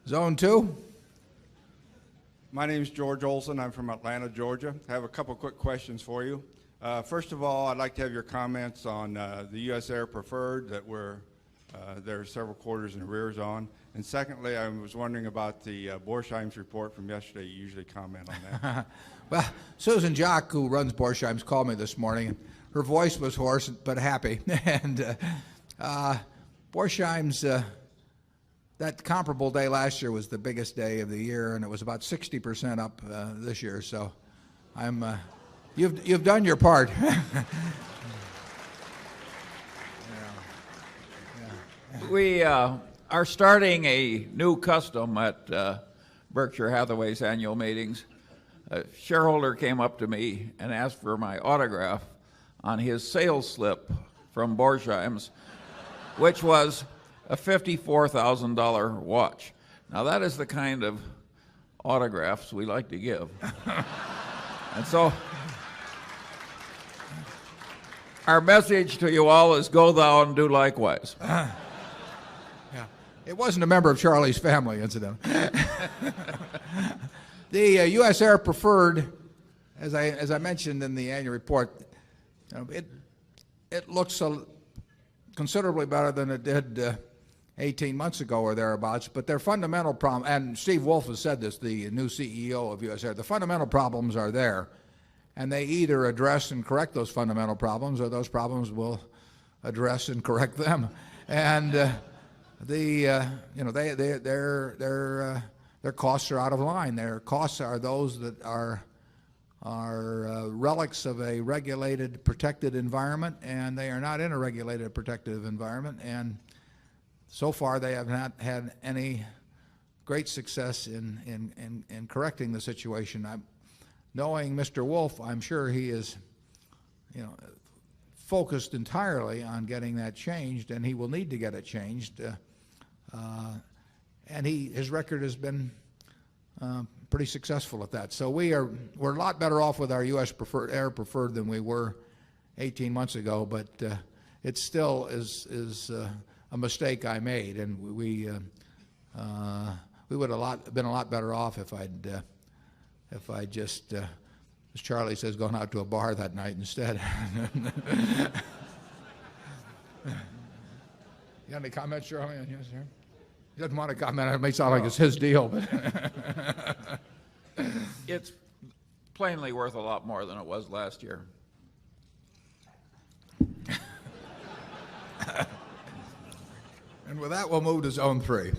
Zone 2. My name is George Olson. I'm from Atlanta, Georgia. I have a couple quick questions for you. First of all, I'd like to have your comments on the U.S. Air Preferred that there are several quarters in arrears on. And secondly, I was wondering about the Borsheim's report from yesterday. You usually comment on that. Well, Susan Jock, who runs Borsheim's, called me this morning. Her voice was hoarse but happy. And Borsheim's, that comparable day last year was the biggest day of the year, and it was about 60% up this year. So you've done your part. We are starting a new custom at Berkshire Hathaway's annual meetings. A shareholder came up to me and asked for my autograph on his sales slip from Borsheim's, which was a $54,000 watch. Now that is the kind of autographs we like to give. And so our message to you all is go thou and do likewise. Yeah. It wasn't a member of Charlie's family, incidentally. The U.S. Air Preferred, as I mentioned in the annual report, it looks considerably better than it did 18 months ago or thereabouts. But their fundamental problem, and Steve Wolf has said this, the new CEO of U.S. Air, the fundamental problems are there, and they either address and correct those fundamental problems, or those problems will address and correct them. And their costs are out of line. Their costs are those that are relics of a regulated, protected environment, and they are not in a regulated, protected environment. And so far, they have not had any great success in correcting the situation. Knowing Mr. Wolf, I'm sure he is, focused entirely on getting that changed, and he will need to get it changed. And his record has been pretty successful at that. So we're a lot better off with our U.S. Air Preferred than we were 18 months ago, but it still is a mistake I made, and we would have been a lot better off if I'd just, as Charlie says, gone out to a bar that night instead. You got any comments, Charlie? Yes, sir. He doesn't want to comment. It may sound like it's his deal, but It's plainly worth a lot more than it was last year. And with that, we'll move to Zone 3.